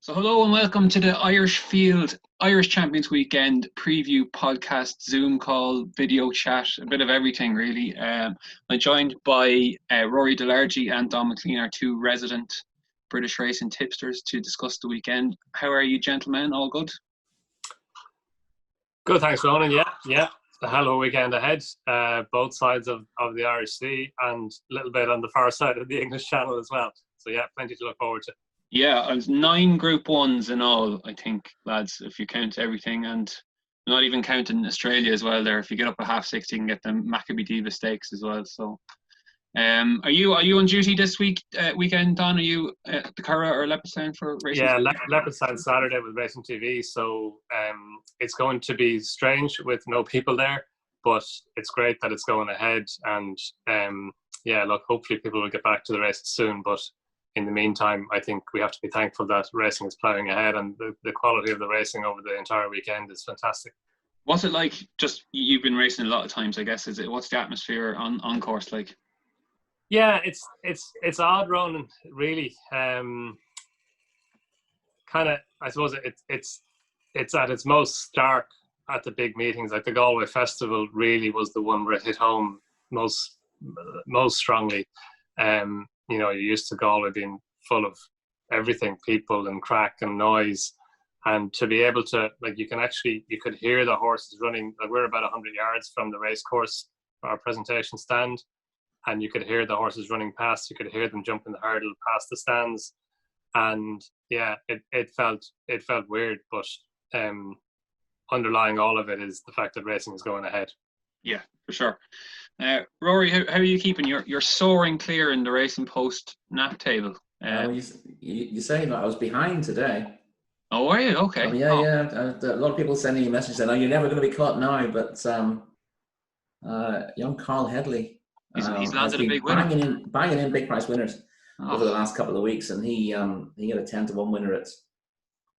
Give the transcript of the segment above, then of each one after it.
So hello and welcome to the Irish Field Irish Champions Weekend preview podcast, Zoom call, video chat, a bit of everything really. I'm joined by Rory, Delargy and Donn, McClean, our two resident British racing tipsters, to discuss the weekend. How are you gentlemen? All good? Good, thanks Ronan. Yeah. A hell of a weekend ahead, both sides of the Irish Sea and a little bit on the far side of the English Channel as well. So yeah, plenty to look forward to. Yeah, I was 9 Group 1s in all, I think, lads, if you count everything, and not even counting Australia as well there. If you get up at half 6, you can get the Maccabee Diva Stakes as well. So, are you on duty this weekend, Donn? Are you at the Curragh or Leopardstown for racing? Yeah, Leopardstown Saturday with Racing TV. So it's going to be strange with no people there, but it's great that it's going ahead. And yeah, look, hopefully people will get back to the race soon. But in the meantime, I think we have to be thankful that racing is ploughing ahead, and the quality of the racing over the entire weekend is fantastic. What's it like? Just, you've been racing a lot of times, I guess. What's the atmosphere on course like? Yeah, it's odd, Ronan. Really, kind of. I suppose it's at its most stark at the big meetings. Like the Galway Festival really was the one where it hit home most strongly. You know, you're used to Galway being full of everything, people and crack and noise. And to be able to, like, you could hear the horses running. Like, we're about 100 yards from the race course, our presentation stand, and you could hear the horses running past. You could hear them jumping the hurdle past the stands. And yeah, it felt weird, but underlying all of it is the fact that racing is going ahead. Yeah, for sure. Rory, how are you keeping? You're soaring clear in the Racing Post nap table. You say that I was behind today. Oh, are you? Okay. Yeah. A lot of people sending me messages saying, "Oh, you're never going to be caught now." But young Carl Headley, he's landed a big winner, banging in big price winners over the last couple of weeks, and he had a 10-1 winner at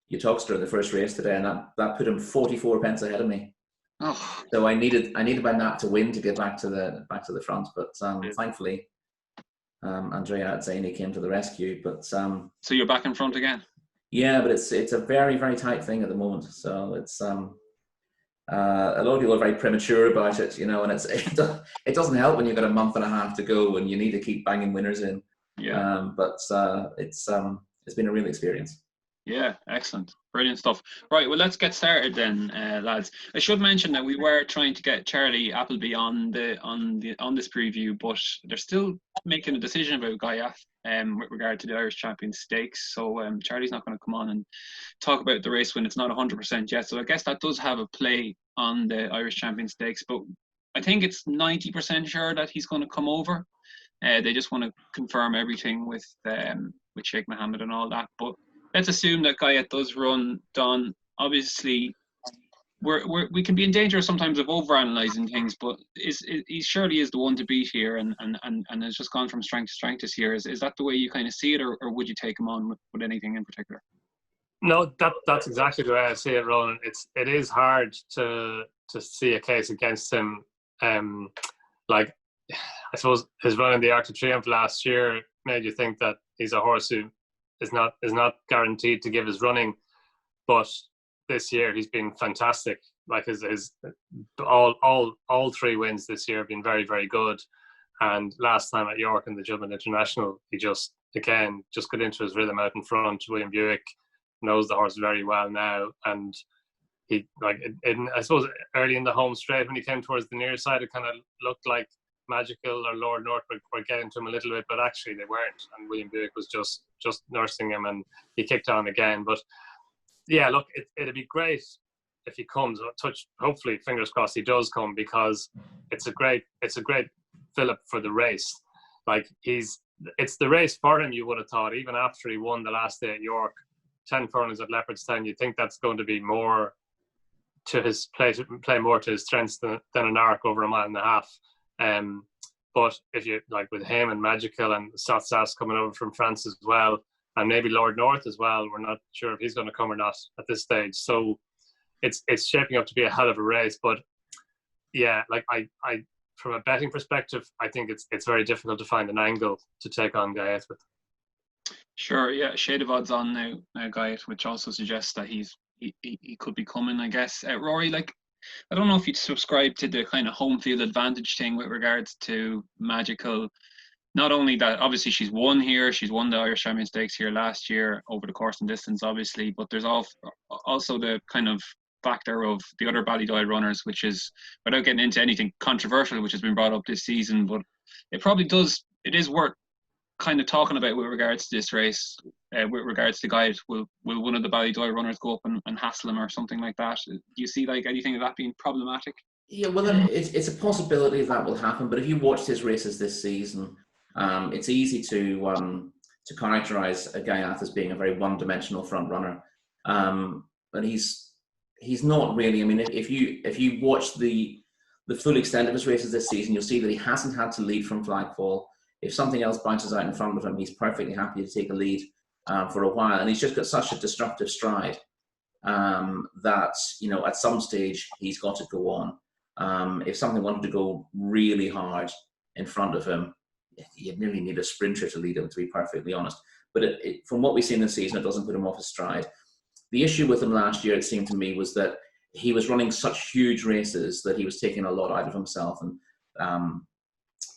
Doncaster in the first race today, and that put him 44 pence ahead of me. Oh. So I needed my nap to win to get back to the front, but thankfully, Andrea Atzeni came to the rescue. But so you're back in front again? Yeah, but it's a very, very tight thing at the moment. So it's a lot of people are very premature about it, you know, and it doesn't help when you've got a month and a half to go and you need to keep banging winners in. Yeah. But it's been a real experience. Yeah, excellent. Brilliant stuff. Right, well, let's get started then, lads. I should mention that we were trying to get Charlie Appleby on this preview, but they're still making a decision about Gaiath with regard to the Irish Champions Stakes. So Charlie's not going to come on and talk about the race when it's not 100% yet. So I guess that does have a play on the Irish Champions Stakes, but I think it's 90% sure that he's going to come over. They just want to confirm everything with Sheikh Mohammed and all that, but let's assume that Gaiath does run. Donn, obviously, we can be in danger sometimes of overanalyzing things, but he surely is the one to beat here, and has just gone from strength to strength this year. Is that the way you kind of see it, or would you take him on with anything in particular? No, that's exactly the way I see it, Ronan. It is hard to see a case against him. Like, I suppose his run in the Arc de Triomphe last year made you think that he's a horse who is not guaranteed to give his running, but this year he's been fantastic. Like his all 3 wins this year have been very, very good. And last time at York in the Dublin International, he just got into his rhythm out in front. William Buick knows the horse very well now, and he, like, I suppose early in the home straight when he came towards the near side, it kind of looked like Magical or Lord North were getting to him a little bit, but actually they weren't, and William Buick was just nursing him, and he kicked on again. But yeah, look, it'd be great if he comes. Hopefully, fingers crossed, he does come, because it's a great fill-up for the race. Like, it's the race for him. You would have thought, even after he won the last day at York, 10 furlongs at Leopardstown, you'd think that's going to be more to his play more to his strengths than an Arc over a mile and a half. But if you, like, with him and Magical and Sass coming over from France as well, and maybe Lord North as well, we're not sure if he's going to come or not at this stage. So it's shaping up to be a hell of a race. But yeah, like, I from a betting perspective, I think it's very difficult to find an angle to take on Gaiath with. Sure, yeah, shade of odds on now, Guy, which also suggests that he could be coming, I guess. Rory, like, I don't know if you'd subscribe to the kind of home field advantage thing with regards to Magical. Not only that, obviously she's won here, she's won the Irish Champions Stakes here last year over the course and distance, obviously, but there's also the kind of factor of the other Ballydoyle runners, which is, without getting into anything controversial which has been brought up this season, but it is worth kind of talking about with regards to this race, with regards to Guide. Will one of the Ballydoyle runners go up and hassle him or something like that? Do you see like anything of that being problematic? Yeah, well, it's a possibility that will happen. But if you watched his races this season, it's easy to characterise a Gaiath as being a very one-dimensional front runner, but he's not really. I mean, if you watch the full extent of his races this season, you'll see that he hasn't had to lead from flagfall. If something else bounces out in front of him, he's perfectly happy to take a lead for a while, and he's just got such a destructive stride that, you know, at some stage he's got to go on. If something wanted to go really hard in front of him, you'd nearly need a sprinter to lead him, to be perfectly honest. But from what we've seen this season, it doesn't put him off his stride. The issue with him last year, it seemed to me, was that he was running such huge races that he was taking a lot out of himself. And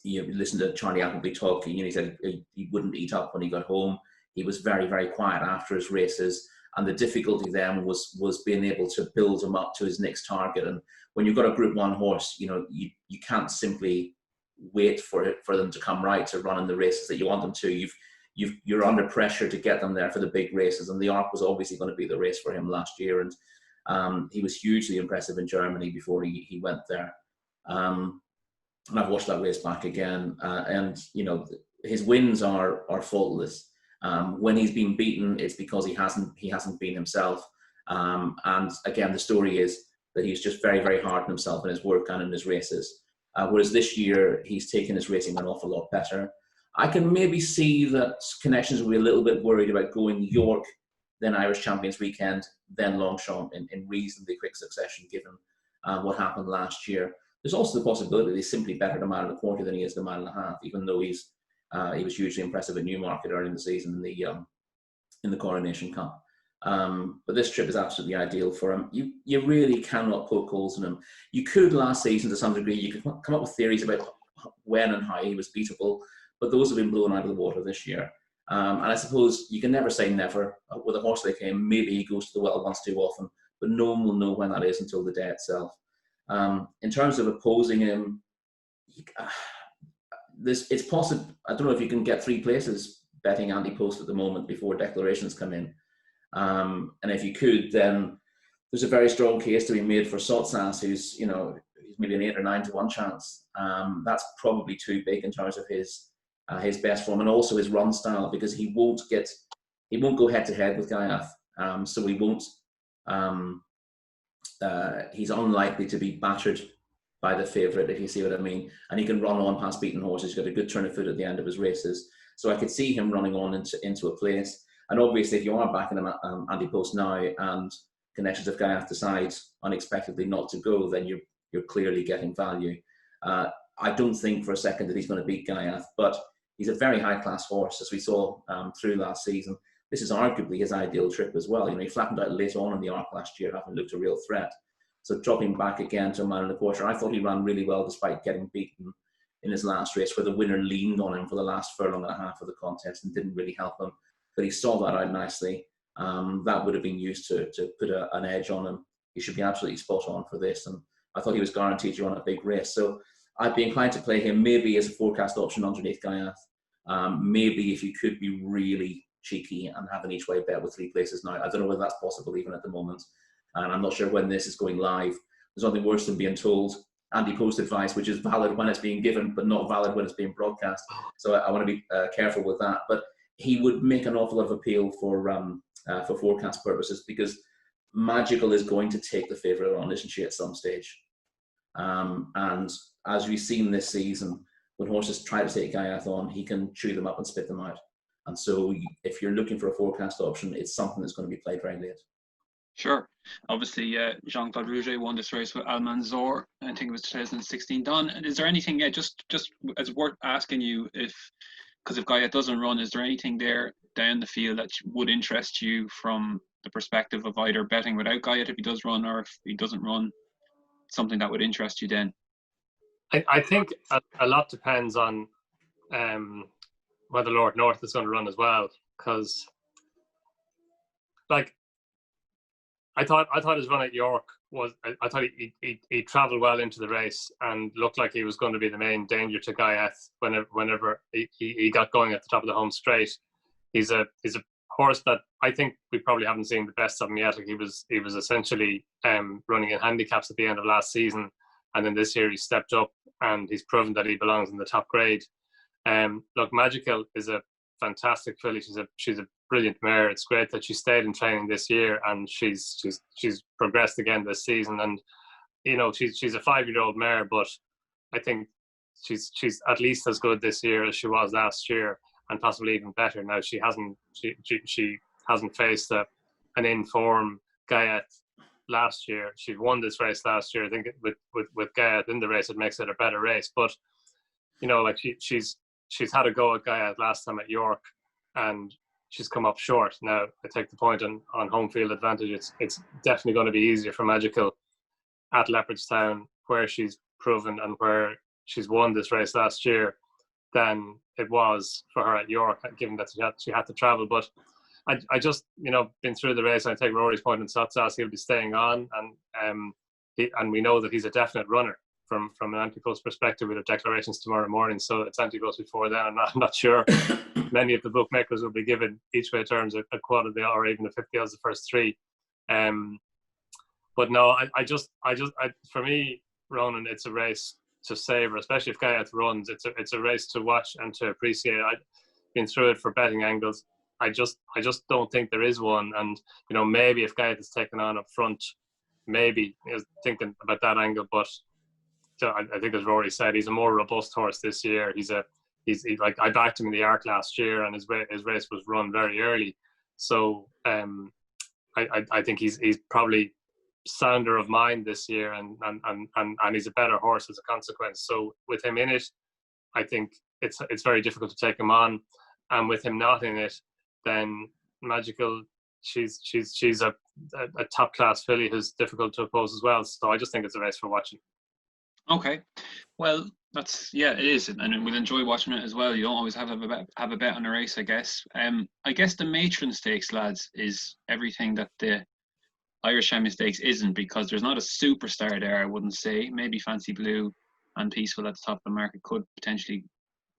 you listen to Charlie Appleby talk, you know, he said he wouldn't eat up when he got home. He was very, very quiet after his races. And the difficulty then was being able to build him up to his next target. And when you've got a Group 1 horse, you know, you can't simply wait for them to come right to run in the races that you want them to. You're under pressure to get them there for the big races. And the Arc was obviously going to be the race for him last year. And he was hugely impressive in Germany before he went there. And I've watched that race back again, and you know, his wins are faultless. When he's been beaten, it's because he hasn't been himself. And again, the story is that he's just very, very hard on himself in his work and in his races. Whereas this year, he's taken his racing an awful lot better. I can maybe see that Connections will be a little bit worried about going York, then Irish Champions Weekend, then Longchamp in reasonably quick succession, given what happened last year. There's also the possibility that he's simply better at a mile and a quarter than he is at a mile and a half, even though he was hugely impressive at Newmarket early in the season in the Coronation Cup. But this trip is absolutely ideal for him. You really cannot poke holes in him. You could last season to some degree. You could come up with theories about when and how he was beatable, but those have been blown out of the water this year. And I suppose you can never say never. With a horse like him, maybe he goes to the well once too often, but no one will know when that is until the day itself. In terms of opposing him, it's possible. I don't know if you can get 3 places betting anti-post at the moment before declarations come in. And if you could, then there's a very strong case to be made for Sotsas, who's maybe an 8 or 9 to 1 chance. That's probably too big in terms of his best form and also his run style, because he won't go head to head with Gaiath. So he won't. He's unlikely to be battered by the favourite, if you see what I mean. And he can run on past beaten horses. He's got a good turn of foot at the end of his races. So I could see him running on into a place. And obviously, if you are backing him anti-post now and Connections of Gaiath decides unexpectedly not to go, then you're clearly getting value. I don't think for a second that he's going to beat Gaiath, but he's a very high-class horse, as we saw through last season. This is arguably his ideal trip as well. You know, he flattened out late on in the Arc last year, having looked a real threat. So dropping back again to a mile and a quarter, I thought he ran really well despite getting beaten in his last race, where the winner leaned on him for the last furlong and a half of the contest and didn't really help him. But he saw that out nicely. That would have been used to put an edge on him. He should be absolutely spot on for this. And I thought he was guaranteed to run a big race. So I'd be inclined to play him maybe as a forecast option underneath Gaiath. Maybe if you could be really cheeky and have an each way bet with 3 places now. I don't know whether that's possible even at the moment. And I'm not sure when this is going live. There's nothing worse than being told anti-post advice, which is valid when it's being given, but not valid when it's being broadcast. So I want to be careful with that. But he would make an awful lot of appeal for forecast purposes, because Magical is going to take the favourite on, isn't she, at some stage? And as we've seen this season, when horses try to take Gaiath on, he can chew them up and spit them out. And so if you're looking for a forecast option, it's something that's going to be played very late. Sure. Obviously, Jean-Claude Rouget won this race with Almanzor. I think it was 2016. Donn, is there anything, just as worth asking you, because if Gaiath doesn't run, is there anything there down the field that would interest you from the perspective of either betting without Guyot if he does run, or if he doesn't run, something that would interest you then? I think a lot depends on whether Lord North is going to run as well, because like I thought his run at York was, I thought he travelled well into the race and looked like he was going to be the main danger to Guyot whenever he got going at the top of the home straight. He's a horse that I think we probably haven't seen the best of him yet. Like he was essentially running in handicaps at the end of last season, and then this year he stepped up and he's proven that he belongs in the top grade. Look, Magical is a fantastic filly. She's a brilliant mare. It's great that she stayed in training this year, and she's progressed again this season. And you know, she's a 5-year-old mare, but I think she's at least as good this year as she was last year, and possibly even better. Now she hasn't faced an in-form Guyot last year. She won this race last year. I think with Guyot in the race, it makes it a better race. But you know, like she's had a go at Guyot last time at York, and she's come up short. Now, I take the point on home field advantage. It's definitely going to be easier for Magical at Leopardstown, where she's proven and where she's won this race last year, than it was for her at York, given that she had to travel. But I just, you know, been through the race, and I take Rory's point in Sotsas, he'll be staying on, and we know that he's a definite runner. From an anti-post perspective, with the declarations tomorrow morning, so it's anti-post before then. I'm not sure many of the bookmakers will be given each way terms a quad of the, or even a 50 odds the first three. But no, I just for me, Ronan, it's a race to savour, especially if Guyot runs. It's a race to watch and to appreciate. I've been through it for betting angles. I just don't think there is one. And you know, maybe if Guyot is taken on up front, maybe is thinking about that angle, but. I think, as Rory said, he's a more robust horse this year. He's like, I backed him in the Arc last year, and his race was run very early. So I think he's probably sounder of mind this year, and he's a better horse as a consequence. So with him in it, I think it's very difficult to take him on, and with him not in it, then Magical, she's a top class filly who's difficult to oppose as well. So I just think it's a race for watching. Okay, well, it is, and we'll enjoy watching it as well. You don't always have a bet on a race, I guess. I guess the Matron Stakes, lads, is everything that the Irish Champions Stakes isn't, because there's not a superstar there, I wouldn't say. Maybe Fancy Blue and Peaceful at the top of the market could potentially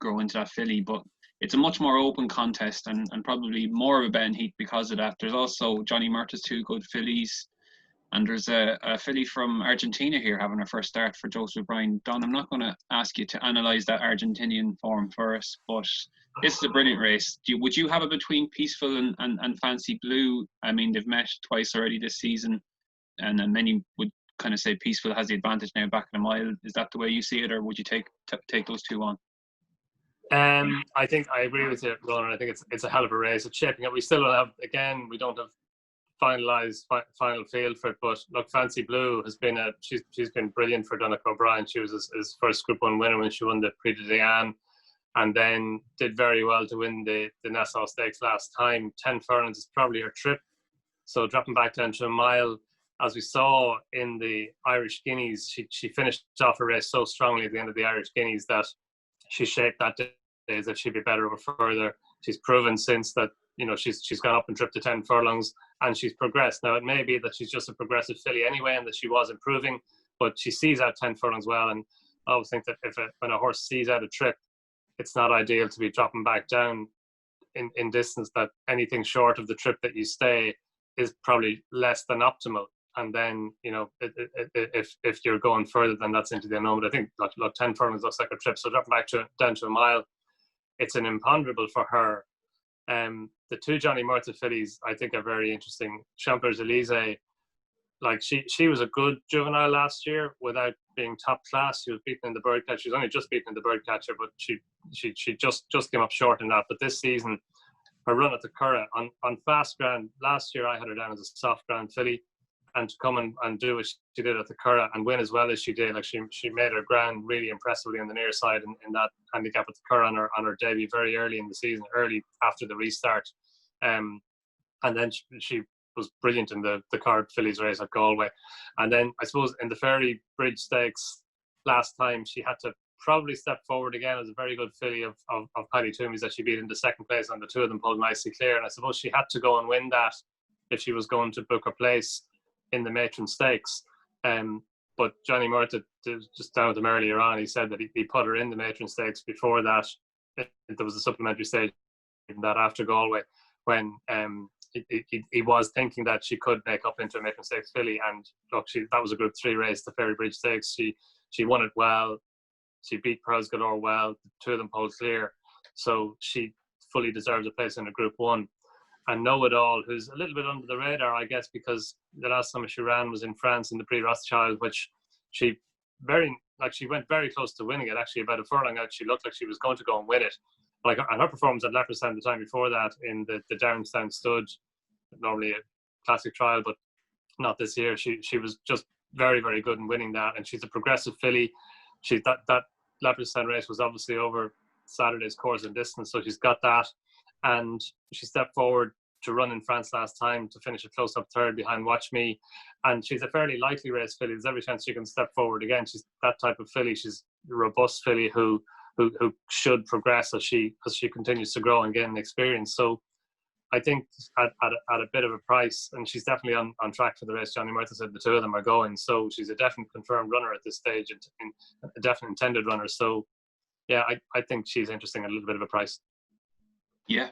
grow into that filly, but it's a much more open contest and probably more of a betting heat because of that. There's also Johnny Murtagh's 2 good fillies. And there's a filly from Argentina here having her first start for Joseph O'Brien. Donn, I'm not going to ask you to analyse that Argentinian form for us, but this is a brilliant race. Would you have it between Peaceful and Fancy Blue? I mean, they've met twice already this season, and many would kind of say Peaceful has the advantage now back in a mile. Is that the way you see it, or would you take those 2 on? I think I agree with you, Ronan. I think it's a hell of a race. It's shaping up. We still don't have, again, we don't have finalised final field for it, but look, Fancy Blue has been she's been brilliant for Donnacha O'Brien. She was his first Group 1 winner when she won the Prix de Diane, and then did very well to win the Nassau Stakes last time. 10 furlongs is probably her trip, so dropping back down to a mile, as we saw in the Irish Guineas, she finished off her race so strongly at the end of the Irish Guineas that she shaped that day as if she'd be better over further. She's proven since that, you know, she's gone up and tripped to 10 furlongs, and she's progressed. Now, it may be that she's just a progressive filly anyway, and that she was improving, but she sees out 10 furlongs well. And I always think that when a horse sees out a trip, it's not ideal to be dropping back down in distance. That anything short of the trip that you stay is probably less than optimal. And then, you know, if you're going further, then that's into the unknown. But I think, look, 10 furlongs looks like a trip. So dropping back down to a mile, it's an imponderable for her. The 2 Johnny Murtagh fillies, I think, are very interesting. Champions Elysee, like she was a good juvenile last year without being top class. She was beaten in the Birdcatcher. She was only just beaten in the Birdcatcher, but she just came up short in that. But this season, her run at the Curragh on fast ground, last year I had her down as a soft ground filly, and to come and do what she did at the Curragh and win as well as she did. Like she made her ground really impressively on the near side in that handicap at the Curragh on her debut very early in the season, early after the restart. And then she was brilliant in the Card Fillies race at Galway. And then I suppose in the Ferry Bridge Stakes last time, she had to probably step forward again. It was a very good filly of Paddy Toomey's that she beat into second place, and the two of them pulled nicely clear. And I suppose she had to go and win that if she was going to book her place in the Matron Stakes. But Johnny Murtagh, just down with him earlier on, he said that he put her in the Matron Stakes before that. There was a supplementary stage that after Galway, when he was thinking that she could make up into a Matron Stakes filly. And look, that was a Group 3 race, the Ferry Bridge Stakes. She won it well. She beat Pearls Galore well. The two of them pulled clear. So she fully deserves a place in a Group 1. And Know It All, who's a little bit under the radar, I guess, because the last time she ran was in France in the Prix Rothschild, which she went very close to winning it. Actually, about a furlong out, she looked like she was going to go and win it. And her performance at Leopardstown the time before that in the Downstown Stud, normally a classic trial, but not this year. She was just very, very good in winning that. And she's a progressive filly. That Leopardstown race was obviously over Saturday's course and distance, so she's got that. And she stepped forward to run in France last time to finish a close-up third behind Watch Me. And she's a fairly likely race filly. There's every chance she can step forward again. She's that type of filly. She's a robust filly who should progress as she continues to grow and gain experience. So I think at a bit of a price, and she's definitely on track for the race. Johnny Murtagh said the two of them are going. So she's a definite confirmed runner at this stage, and a definite intended runner. So yeah, I think she's interesting at a little bit of a price. Yeah,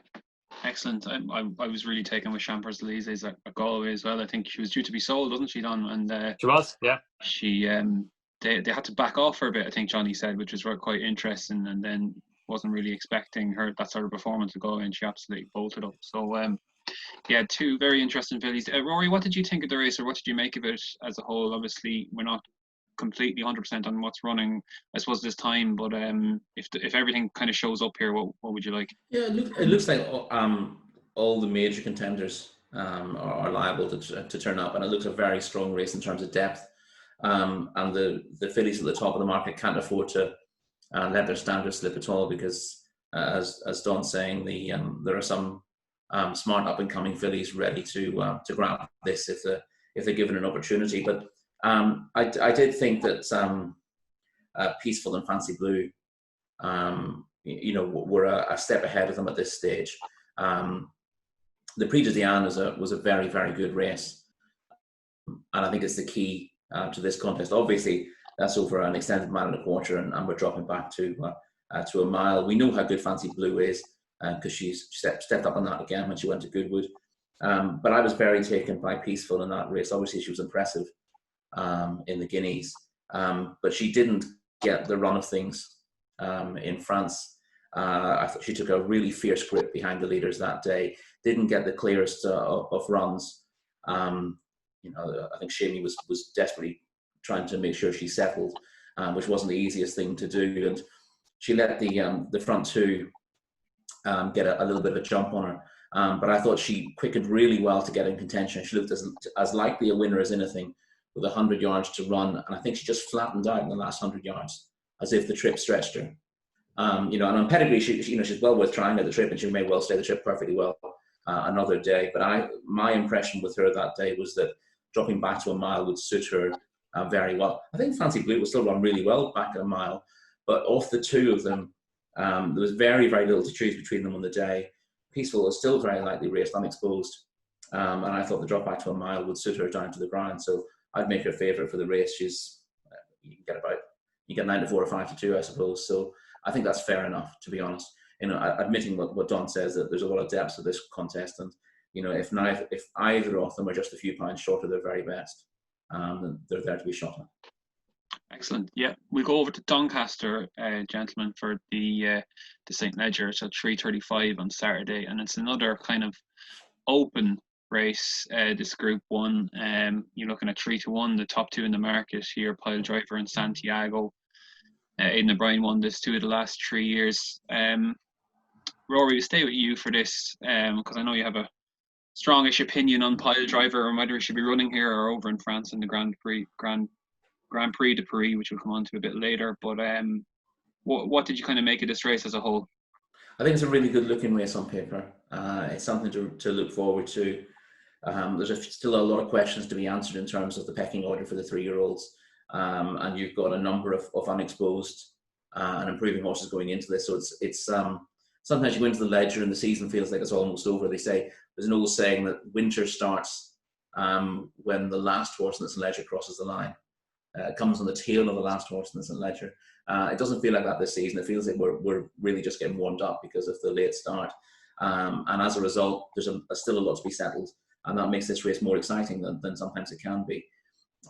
excellent. I was really taken with Champers Elysees at Galway as well. I think she was due to be sold, wasn't she, Donn? And she was, yeah. She they had to back off her a bit, I think Johnny said, which was quite interesting. And then wasn't really expecting her that sort of performance to go, and she absolutely bolted up. So yeah, two very interesting fillies. Rory, what did you think of the race, or what did you make of it as a whole? Obviously, we're not completely 100% on what's running, I suppose, this time, but if everything kind of shows up here, what would you like? Yeah, it looks like all the major contenders are liable to turn up, and it looks a very strong race in terms of depth. And the fillies at the top of the market can't afford to let their standards slip at all, because as Don's saying, there are some smart up and coming fillies ready to grab this if they're given an opportunity. But I did think that Peaceful and Fancy Blue, were a step ahead of them at this stage. The Prix de Diane was a very, very good race, and I think it's the key to this contest. Obviously, that's over an extended mile and a quarter, and we're dropping back to a mile. We know how good Fancy Blue is because she's stepped up on that again when she went to Goodwood. But I was very taken by Peaceful in that race. Obviously, she was impressive in the Guineas, but she didn't get the run of things in France. I thought she took a really fierce grip behind the leaders that day. Didn't get the clearest of runs. I think Shamey was desperately trying to make sure she settled, which wasn't the easiest thing to do. And she let the front two get a little bit of a jump on her. But I thought she quickened really well to get in contention. She looked as likely a winner as anything, with 100 yards to run. And I think she just flattened out in the last 100 yards, as if the trip stretched her. And on pedigree, she's well worth trying at the trip, and she may well stay the trip perfectly well another day. But my impression with her that day was that dropping back to a mile would suit her very well. I think Fancy Blue will still run really well back at a mile, but off the two of them, there was very, very little to choose between them on the day. Peaceful was still very lightly raced, unexposed, and I thought the drop back to a mile would suit her down to the ground. So I'd make her favourite for the race. You get 9 to 4 or 5 to 2, I suppose. So I think that's fair enough, to be honest. Admitting what Donn says, that there's a lot of depth to this contest, and if either of them are just a few pounds short of their very best, then they're there to be shot at. Excellent. Yeah, we'll go over to Doncaster, gentlemen, for the St. Leger. It's at 3:35 on Saturday, and it's another kind of open race. This Group 1, you're looking at 3-1. The top two in the market here, Pile Driver and Santiago. Aidan O'Brien won this 2 of the last 3 years. Rory, we'll stay with you for this, because I know you have a strongish opinion on Pile Driver and whether he should be running here or over in France in the Grand Prix de Paris, which we'll come on to a bit later. But what did you kind of make of this race as a whole? I think it's a really good looking race on paper. It's something to look forward to. There's still a lot of questions to be answered in terms of the pecking order for the 3-year-olds, and you've got a number of unexposed and improving horses going into this. So it's sometimes you go into the Ledger and the season feels like it's almost over. They say there's an old saying that winter starts when the last horse in the Ledger crosses the line. It comes on the tail of the last horse in the Ledger. It doesn't feel like that this season. It feels like we're really just getting warmed up because of the late start. And as a result, there's still a lot to be settled. And that makes this race more exciting than sometimes it can be.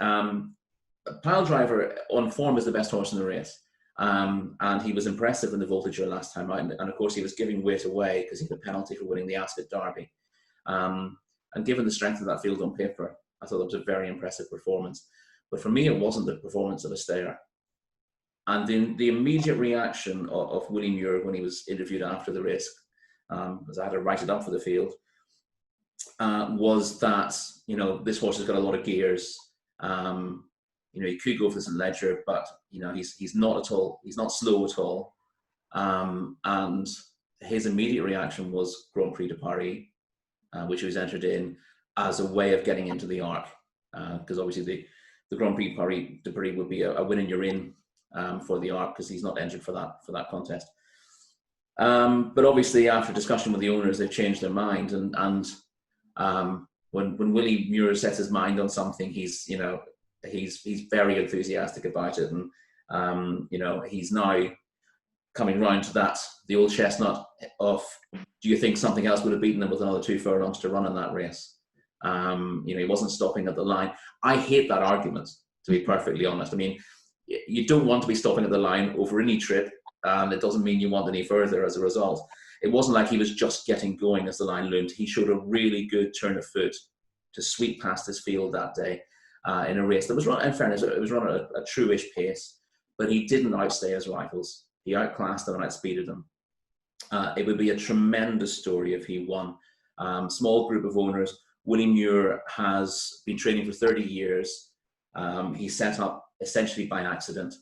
Pile Driver on form is the best horse in the race. And he was impressive in the Voltigeur last time out. And of course, he was giving weight away because he had a penalty for winning the Ascot Derby. And given the strength of that field on paper, I thought it was a very impressive performance. But for me, it wasn't the performance of a stayer. And the immediate reaction of Willie Muir when he was interviewed after the race, as I had to write it up for the field, was that, this horse has got a lot of gears. He could go for the St. Ledger, but, he's not slow at all. And his immediate reaction was Grand Prix de Paris, which he was entered in as a way of getting into the Arc. Because obviously the Grand Prix de Paris would be a win and you're in for the Arc, because he's not entered for that contest. But obviously, after discussion with the owners, they've changed their mind. And when Willie Muir sets his mind on something, he's very enthusiastic about it. And he's now coming round to the old chestnut of, do you think something else would have beaten him with another 2 furlongs to run in that race? He wasn't stopping at the line. I hate that argument, to be perfectly honest. I mean, you don't want to be stopping at the line over any trip, and it doesn't mean you want any further as a result. It wasn't like he was just getting going as the line loomed. He showed a really good turn of foot to sweep past his field that day in a race that was run, in fairness, it was run at a true-ish pace, but he didn't outstay his rivals. He outclassed them and outspeeded them. It would be a tremendous story if he won. Small group of owners. Willie Muir has been training for 30 years. He set up essentially by accident.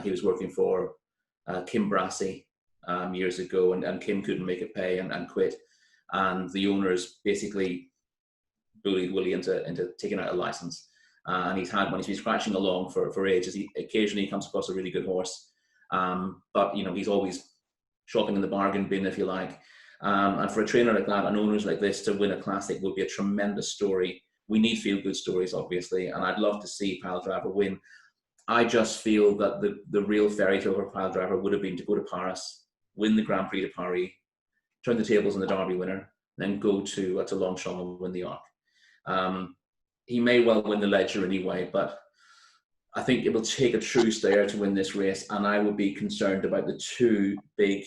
He was working for Kim Brassey years ago, and Kim couldn't make it pay and quit. And the owners basically bullied Willie into taking out a license. And he's been scratching along for ages. He occasionally comes across a really good horse. But he's always shopping in the bargain bin, if you like. And for a trainer like that and owners like this to win a classic would be a tremendous story. We need feel-good stories, obviously, and I'd love to see Pile Driver win. I just feel that the real fairy tale for Pile Driver would have been to go to Paris, win the Grand Prix de Paris, turn the tables on the Derby winner, then go to Longchamp and win the Arc. He may well win the Ledger anyway, but I think it will take a true stayer to win this race, and I would be concerned about the 2 big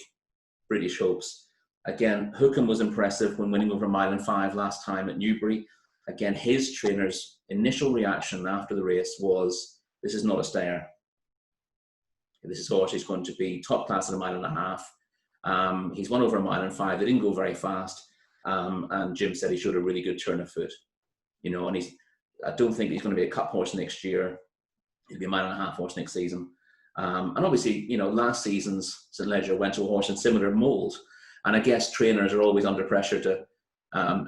British hopes. Again, Hookham was impressive when winning over 1.5 miles last time at Newbury. Again, his trainer's initial reaction after the race was, this is not a stayer. This is a horse who's going to be top class at 1.5 miles. He's won over 1.5 miles. They didn't go very fast. And Jim said he showed a really good turn of foot. And I don't think he's going to be a cup horse next year. He'll be a 1.5 mile horse next season. And obviously, last season's St. Ledger went to a horse in similar mould. And I guess trainers are always under pressure to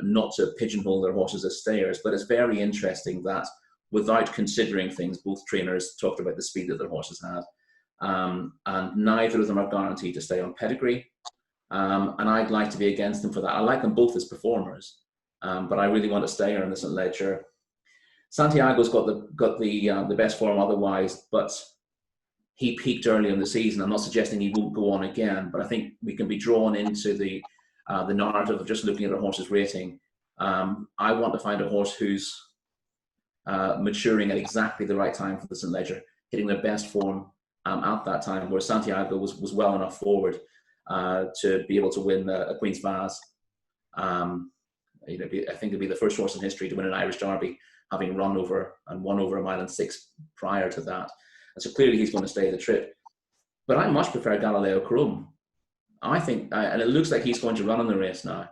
not to pigeonhole their horses as stayers. But it's very interesting that without considering things, both trainers talked about the speed that their horses had. And neither of them are guaranteed to stay on pedigree. And I'd like to be against them for that. I like them both as performers, but I really want a stayer in the St. Ledger. Santiago's got the best form otherwise, but he peaked early in the season. I'm not suggesting he won't go on again, but I think we can be drawn into the narrative of just looking at a horse's rating. I want to find a horse who's maturing at exactly the right time for the St. Ledger, hitting their best form at that time, where Santiago was well enough forward to be able to win a Queen's Vase. I think it'll be the first horse in history to win an Irish Derby, having won over 1.6 miles prior to that. And so clearly he's going to stay the trip. But I much prefer Galileo Chrome. I think, and it looks like he's going to run in the race now.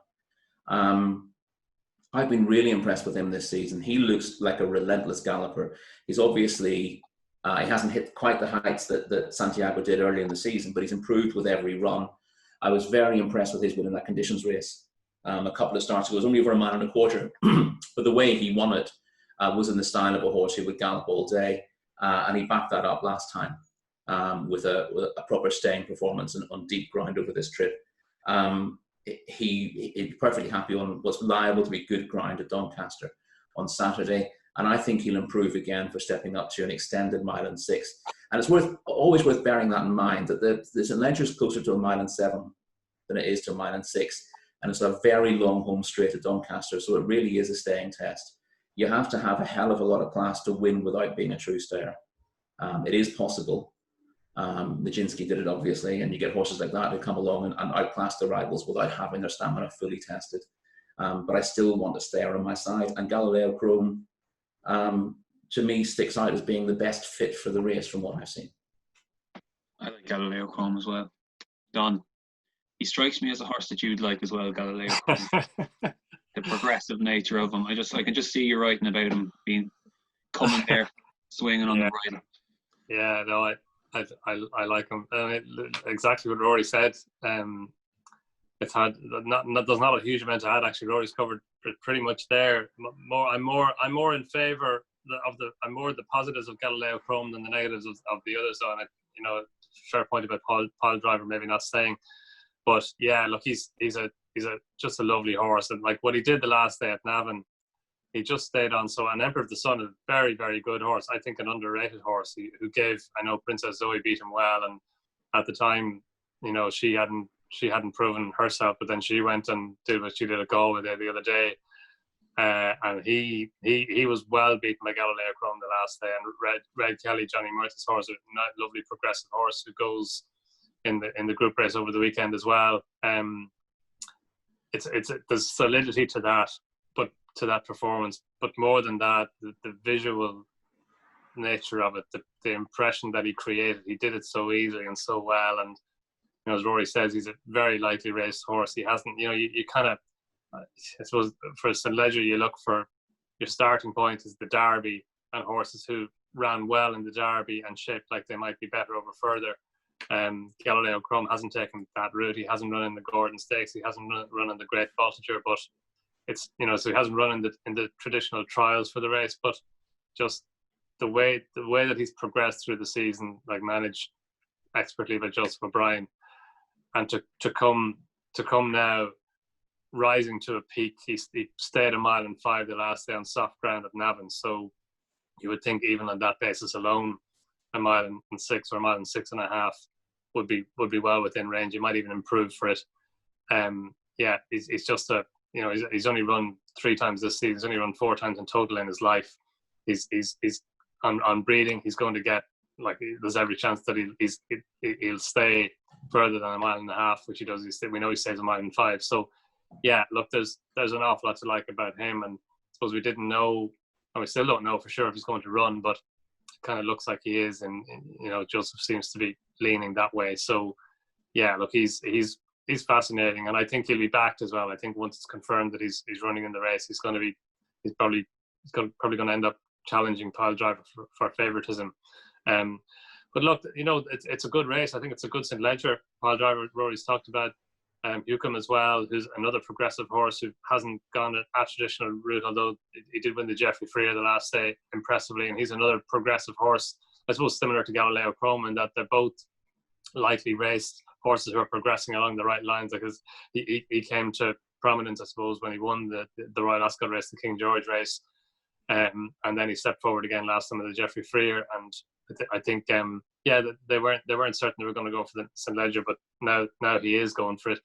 I've been really impressed with him this season. He looks like a relentless galloper. He's obviously, he hasn't hit quite the heights that Santiago did early in the season, but he's improved with every run. I was very impressed with his win in that conditions race a couple of starts ago. It was only over 1.25 miles, but the way he won it was in the style of a horse who would gallop all day, and he backed that up last time with a proper staying performance on deep ground over this trip. He's perfectly happy on what's liable to be good ground at Doncaster on Saturday, and I think he'll improve again for stepping up to an extended 1.6 miles. And it's always worth bearing that in mind, that the St. Leger is closer to 1.7 miles than it is to 1.6 miles, and it's a very long home straight at Doncaster, so it really is a staying test. You have to have a hell of a lot of class to win without being a true stayer. It is possible. Nijinsky did it, obviously, and you get horses like that who come along and outclass the rivals without having their stamina fully tested. But I still want a stayer on my side, and Galileo Chrome, to me, sticks out as being the best fit for the race from what I've seen. I like Galileo Chrome as well. Donn, he strikes me as a horse that you'd like as well, Galileo Chrome. The progressive nature of him. I can just see you writing about him coming there, swinging on the bridle. Yeah, no, I like him. Exactly what Rory said. It's had there's not a huge amount to add. Actually, Rory's covered pretty much there. I'm more in favour of the positives of Galileo Chrome than the negatives of the others. On it, fair point about Paul Driver maybe not staying, but yeah, look, he's just a lovely horse, and like what he did the last day at Navan, he just stayed on. So an Emperor of the Sun, a very, very good horse. I think an underrated horse who gave, I know Princess Zoe beat him well, and at the time, she hadn't proven herself, but then she went and did what she did at Galway the other day. And he was well beaten by Galileo Chrome the last day, and Red Kelly, Johnny Murtha's horse, a lovely progressive horse who goes in the group race over the weekend as well. There's solidity to that performance, but more than that, the visual nature of it, the impression that he created, he did it so easily and so well. And as Rory says, he's a very lightly raced horse. He hasn't, you kind of, I suppose for St. Leger, you look for your starting point is the Derby and horses who ran well in the Derby and shaped like they might be better over further. Galileo Chrome hasn't taken that route. He hasn't run in the Gordon Stakes. He hasn't run in the Great Voltigeur, but it's, so he hasn't run in the traditional trials for the race. But just the way that he's progressed through the season, like managed expertly by Joseph O'Brien, and to come now rising to a peak. He stayed 1.5 miles the last day on soft ground at Navan. So you would think even on that basis alone, 1.6 miles or 1.6.5 miles would be well within range. You might even improve for it. He's just he's only run 3 times this season. He's only run 4 times in total in his life. He's on breeding. He's going to get, like, there's every chance that he'll stay further than 1.5 miles, which he does. We know he stays 1.5 miles. So yeah, look, there's an awful lot to like about him, and I suppose we didn't know, and we still don't know for sure if he's going to run, but it kind of looks like he is, and Joseph seems to be leaning that way. So yeah, look, he's fascinating, and I think he'll be backed as well. I think once it's confirmed that he's running in the race, he's probably going to end up challenging Pile Driver for favouritism. But look, it's a good race. I think it's a good St. Leger. Pile Driver, Rory's talked about. Buchan as well, who's another progressive horse who hasn't gone a traditional route, although he did win the Geoffrey Freer the last day impressively, and he's another progressive horse, I suppose similar to Galileo Chrome, in that they're both lightly raced horses who are progressing along the right lines. Because he came to prominence, I suppose, when he won the Royal Ascot race, the King George race, and then he stepped forward again last time at the Geoffrey Freer, and I think they weren't certain they were going to go for the St. Leger, but now he is going for it.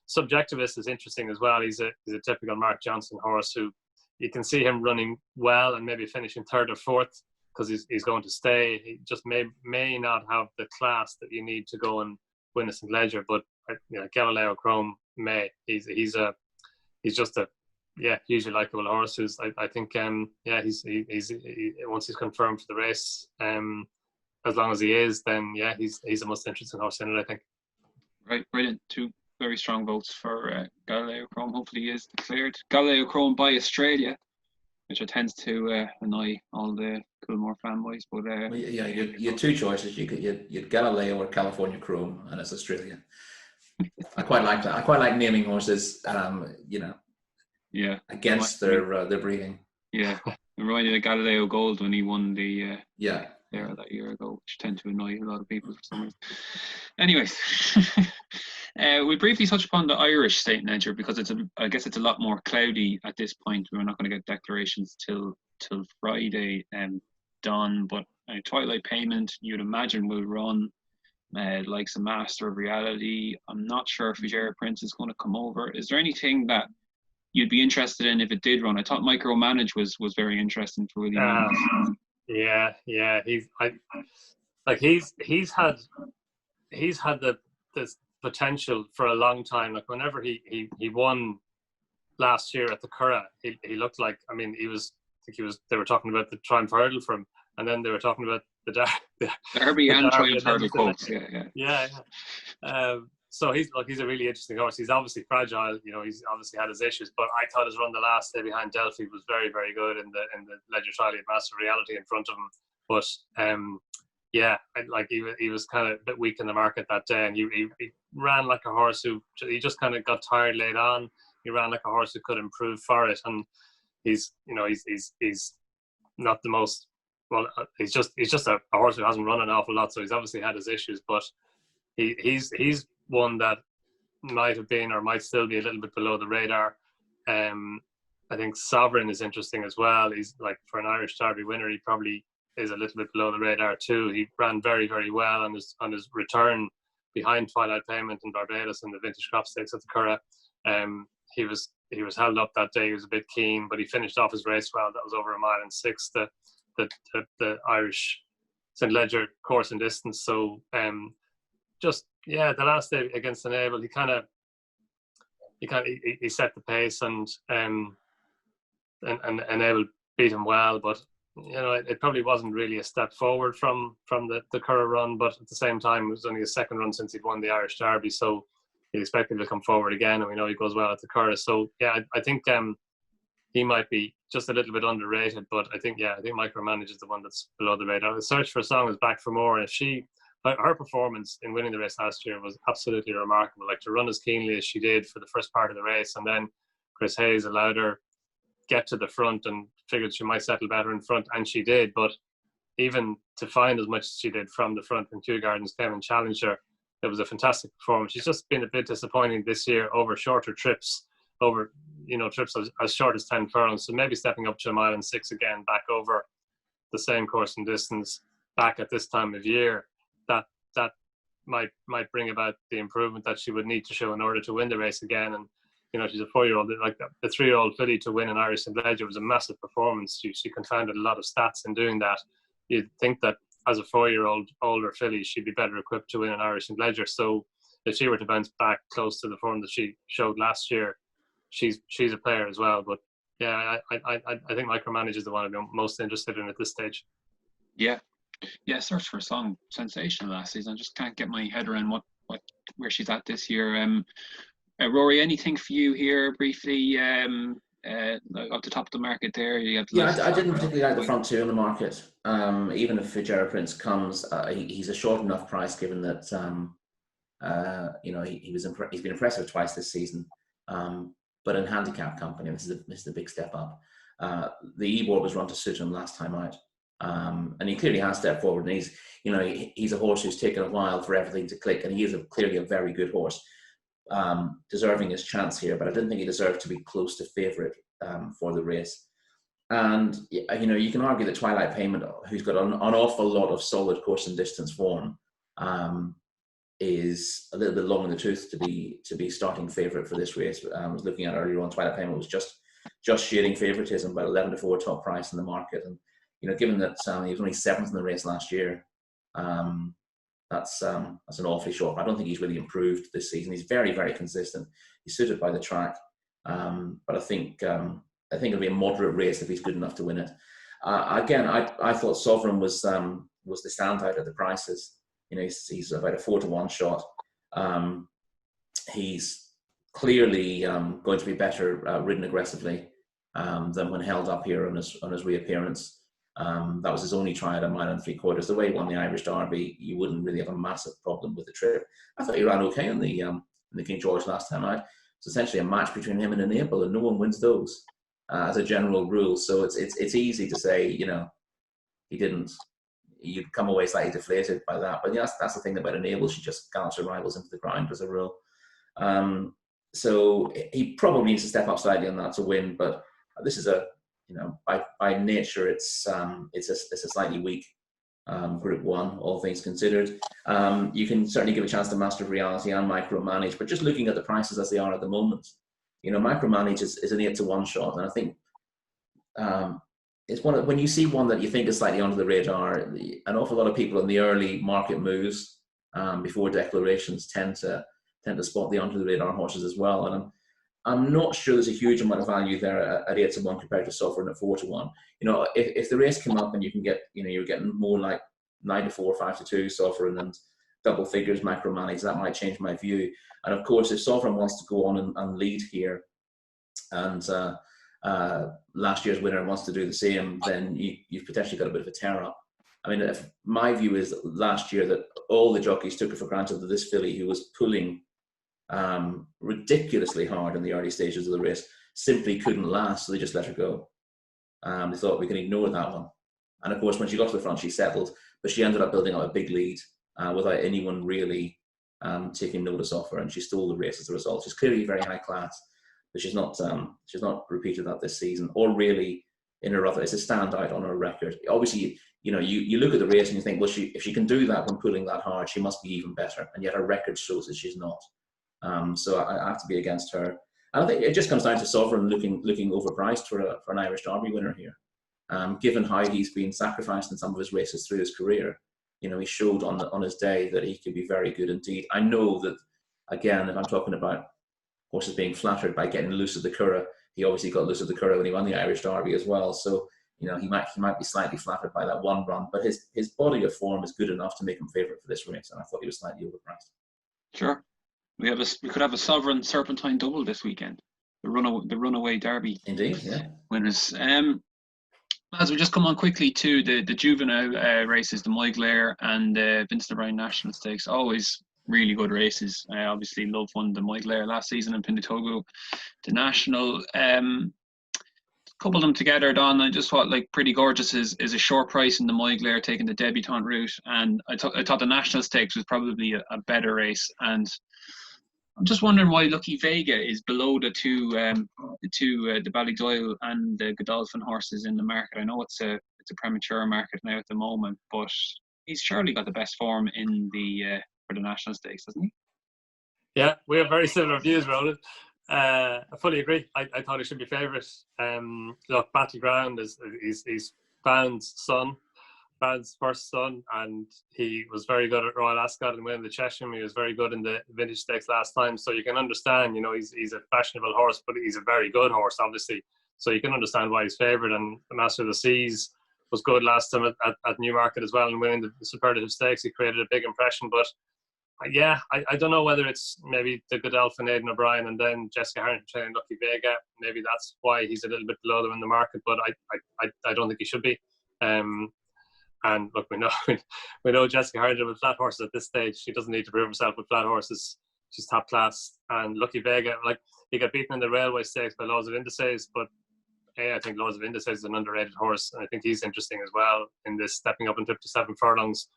Subjectivist is interesting as well. He's a typical Mark Johnson horse who you can see him running well and maybe finishing 3rd or 4th because he's going to stay. He just may not have the class that you need to go and win a St. Leger, but Galileo Chrome may. He's just a hugely likable horse. Who's I think he's once he's confirmed for the race, as long as he is, then he's the most interesting horse in it, I think. Right, brilliant. 2 very strong votes for Galileo Chrome. Hopefully he is declared Galileo Chrome by Australia, which tends to annoy all the Coolmore fanboys. But you had 2 choices. You'd Galileo or California Chrome, and it's Australia. I quite like that. I quite like naming horses, Yeah. against their breeding. Yeah. Reminded me of Galileo Gold when he won the there that year ago, which tend to annoy a lot of people for some reason. Anyways, we briefly touch upon the Irish state ledger because I guess it's a lot more cloudy at this point. We're not going to get declarations till Friday, Donn. But Twilight Payment, you'd imagine, will run like some Master of Reality. I'm not sure if Figera Prince is going to come over. Is there anything that you'd be interested in if it did run? I thought Micromanage was very interesting for William. Yeah. He's had this potential for a long time. Like whenever he won last year at the Curragh, he looked like, I mean, they were talking about the Triumph Hurdle for him, and then they were talking about the Derby and Triumph Hurdle quotes. Yeah. So he's a really interesting horse. He's obviously fragile, he's obviously had his issues, but I thought his run the last day behind Delphi was very, very good in the Ledger Trial. He had Master Reality in front of him. But he was kind of a bit weak in the market that day, and he ran like a horse who he just kind of got tired late on. He ran like a horse who could improve for it, and he's not the most, well, he's just a horse who hasn't run an awful lot, so he's obviously had his issues, but he's one that might have been or might still be a little bit below the radar. I think Sovereign is interesting as well. He's like, for an Irish Derby winner, he probably is a little bit below the radar too. He ran very, very well on his return behind Twilight Payment in Barbados in the Vintage Crop Stakes at the Curragh. He was held up that day. He was a bit keen, but he finished off his race well. That was over 1.6 miles, the Irish St. Ledger course and distance. So the last day against Enable, he set the pace, and Enable beat him well, but it probably wasn't really a step forward from the Curragh run, but at the same time, it was only his second run since he'd won the Irish Derby, so he expected to come forward again, and we know he goes well at the Curragh. So yeah, I think he might be just a little bit underrated, but I think Micromanage is the one that's below the radar. The Search for a Song is back for more, and her performance in winning the race last year was absolutely remarkable. Like, to run as keenly as she did for the first part of the race, and then Chris Hayes allowed her get to the front and figured she might settle better in front, and she did. But even to find as much as she did from the front when Kew Gardens came and challenged her, it was a fantastic performance. She's just been a bit disappointing this year over shorter trips, over trips as short as 10 furlongs. So maybe stepping up to 1.6 miles again, back over the same course and distance, back at this time of year, that might bring about the improvement that she would need to show in order to win the race again. And she's a 4-year-old. Like, the 3-year-old filly to win an Irish St. Ledger was a massive performance. She confounded a lot of stats in doing that. You'd think that as a 4-year-old older filly, she'd be better equipped to win an Irish St. Ledger. So if she were to bounce back close to the form that she showed last year, she's a player as well. But yeah, I think Micromanage is the one I'm most interested in at this stage. Yeah, Search for a Song, sensational last season. I just can't get my head around where she's at this year. Rory, anything for you here briefly? Up the top of the market there, I didn't particularly like the front two in the market. Even if Figera Prince comes, he's a short enough price, given that he's been impressive twice this season. But in handicap company, this is a big step up. The E-Board was run to suit him last time out. And he clearly has stepped forward, and he's a horse who's taken a while for everything to click, and he is clearly a very good horse, deserving his chance here. But I didn't think he deserved to be close to favourite for the race. And you can argue that Twilight Payment, who's got an awful lot of solid course and distance form, is a little bit long in the tooth to be starting favourite for this race. I was looking at earlier on, Twilight Payment was just shading favouritism, about 11-4 top price in the market. And given that he was only 7th in the race last year, that's an awfully short. I don't think he's really improved this season. He's very, very consistent. He's suited by the track, but I think it'll be a moderate race if he's good enough to win it. Again, I thought Sovereign was the standout at the prices. He's about a 4-1 shot. He's clearly going to be better ridden aggressively than when held up here on his reappearance. That was his only try at 1.75 miles. The way he won the Irish Derby, you wouldn't really have a massive problem with the trip. I thought he ran okay on the in the King George last time out. It's essentially a match between him and Enable, and no one wins those as a general rule. So it's easy to say, you know, he didn't. You'd come away slightly deflated by that. But yeah, that's the thing about Enable. She just gallops her rivals into the ground as a rule. So he probably needs to step up slightly on that to win. But this is a, you know, by nature, it's a slightly weak Group 1, all things considered. You can certainly give a chance to Master of Reality and Micromanage, but just looking at the prices as they are at the moment, you know, Micromanage is an 8-to-1 shot, and I think it's one of, when you see one that you think is slightly under the radar, an awful lot of people in the early market moves before declarations tend to spot the under the radar horses as well, and I'm not sure there's a huge amount of value there at 8-to-1 compared to Sovereign at 4-to-1. You know, if the race came up and you can get, you know, you're getting more like 9-to-4, 5-to-2 Sovereign and double figures Micromanage, that might change my view. And of course, if Sovereign wants to go on and lead here, and last year's winner wants to do the same, then you've potentially got a bit of a tear up. I mean, if my view is last year that all the jockeys took it for granted that this filly, who was pulling ridiculously hard in the early stages of the race, simply couldn't last, so they just let her go. They thought we can ignore that one, and of course when she got to the front she settled, but she ended up building up a big lead without anyone really taking notice of her, and she stole the race as a result. She's clearly very high class, but she's not repeated that this season, or really in her other. It's a standout on her record. Obviously, you know, you look at the race and you think, well, if she can do that when pulling that hard, she must be even better, and yet her record shows that she's not. So I have to be against her. And I think it just comes down to Sovereign looking overpriced for an Irish Derby winner here. Given how he's been sacrificed in some of his races through his career, you know, he showed on his day that he could be very good indeed. I know that, again, if I'm talking about horses being flattered by getting loose of the Curragh, he obviously got loose of the Curragh when he won the Irish Derby as well. So, you know, he might be slightly flattered by that one run, but his body of form is good enough to make him favourite for this race, and I thought he was slightly overpriced. Sure. We could have a Sovereign Serpentine double this weekend. The runaway Derby. Indeed, yeah. Winners. As we just come on quickly to the juvenile races, the Moyglare and Vincent O'Brien National Stakes. Always really good races. Obviously, Love won the Moyglare last season, and Pindatogo the National. Couple them together, Donn. I just thought, like, Pretty Gorgeous is a short price in the Moyglare, taking the debutante route, and I thought the National Stakes was probably a better race. And I'm just wondering why Lucky Vega is below the Ballydoyle and the Godolphin horses in the market. I know it's a premature market now at the moment, but he's surely got the best form in for the National Stakes, hasn't he? Yeah, we have very similar views, Ronan. I fully agree. I thought he should be favourite. Look, Battleground he's Band's first son, and he was very good at Royal Ascot and winning the Chesham. He was very good in the Vintage Stakes last time, so you can understand, you know, he's a fashionable horse, but he's a very good horse, obviously. So you can understand why he's favourite. And the Master of the Seas was good last time at Newmarket as well, and winning the Superlative Stakes, he created a big impression. But yeah, I don't know whether it's maybe the Godolphin, Aidan O'Brien, and then Jessica Harrington training Lucky Vega. Maybe that's why he's a little bit below them in the market, but I don't think he should be. And look, we know Jessica Harrington with flat horses at this stage. She doesn't need to prove herself with flat horses. She's top class. And Lucky Vega, like, he got beaten in the Railway Stakes by Laws of Indices, but I think Laws of Indices is an underrated horse, and I think he's interesting as well in this stepping up in 57 furlongs.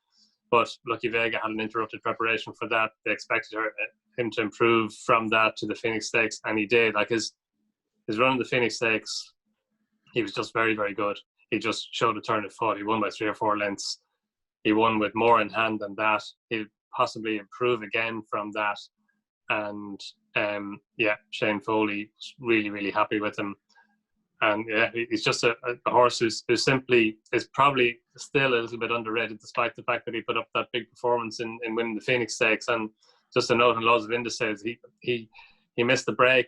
But Lucky Vega had an interrupted preparation for that. They expected him to improve from that to the Phoenix Stakes, and he did. Like, his run in the Phoenix Stakes, he was just very, very good. He just showed a turn of foot. He won by 3 or 4 lengths. He won with more in hand than that. He'll possibly improve again from that. And Shane Foley was really, really happy with him. And yeah, he's just a horse who simply is probably still a little bit underrated, despite the fact that he put up that big performance in winning the Phoenix Stakes. And just a note on Laws of Indices, he missed the break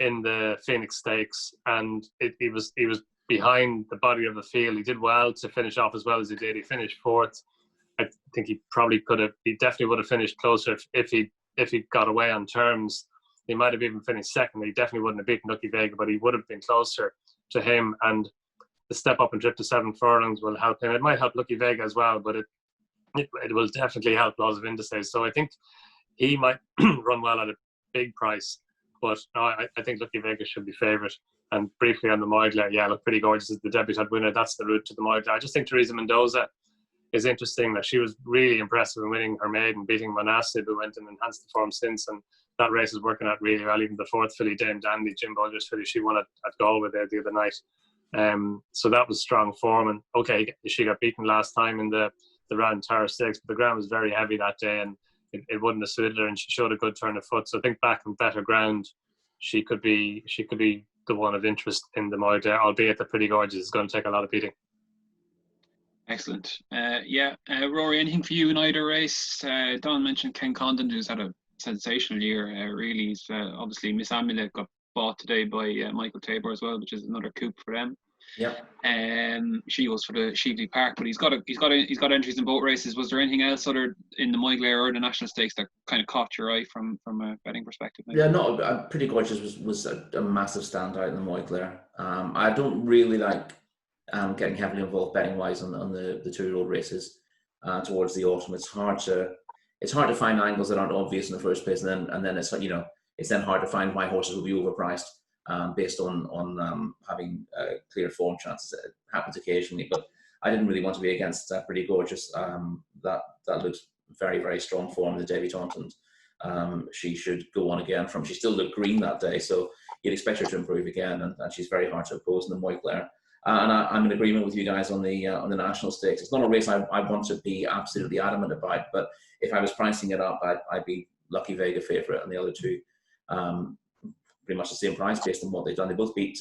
in the Phoenix Stakes, and he was behind the body of the field. He did well to finish off as well as he did. He finished 4th. I think he definitely would have finished closer if he got away on terms. He might have even finished 2nd. He definitely wouldn't have beaten Lucky Vega, but he would have been closer to him. And the step up in 57 furlongs will help him. It might help Lucky Vega as well, but it will definitely help Laws of Indices. So I think he might run well at a big price. But no, I think Lucky Vegas should be favourite. And briefly on the Moigla, yeah, look, Pretty Gorgeous is the debutant winner. That's the route to the Moigla. I just think Teresa Mendoza is interesting. That she was really impressive in winning her maiden, beating Manasib, who went and enhanced the form since. And that race is working out really well. Even the fourth filly, Dame Dandy, Jim Bulger's filly, she won at Galway there the other night. So that was strong form. And okay, she got beaten last time in the Round Tower Stakes, but the ground was very heavy that day, and it wouldn't have suited her, and she showed a good turn of foot. So I think back on better ground, she could be the one of interest in the Moigla, albeit the Pretty Gorgeous is going to take a lot of beating. Excellent. Rory, anything for you in either race? Donn mentioned Ken Condon, who's had a sensational year. Really, he's obviously Miss Amulet got bought today by Michael Tabor as well, which is another coup for them. Yep. She goes for the Sheevely Park, but he's got entries in both races. Was there anything else other in the Moigla or the National Stakes that kind of caught your eye from a betting perspective? Maybe? Yeah, no, Pretty Gorgeous was a massive standout in the Moigla. I don't really like getting heavily involved betting wise on the 2-year-old races towards the autumn. It's hard to find angles that aren't obvious in the first place, and then it's it's then hard to find why horses will be overpriced. Based on having clear form chances. It happens occasionally, but I didn't really want to be against Pretty Gorgeous. That looks very, very strong form in the debutante, and she should go on again. She still looked green that day, so you'd expect her to improve again, and she's very hard to oppose in the Moigla. And I'm in agreement with you guys on the National Stakes. It's not a race I want to be absolutely adamant about, but if I was pricing it up, I'd be Lucky Vega favourite, and the other two pretty much the same price based on what they've done. They both beat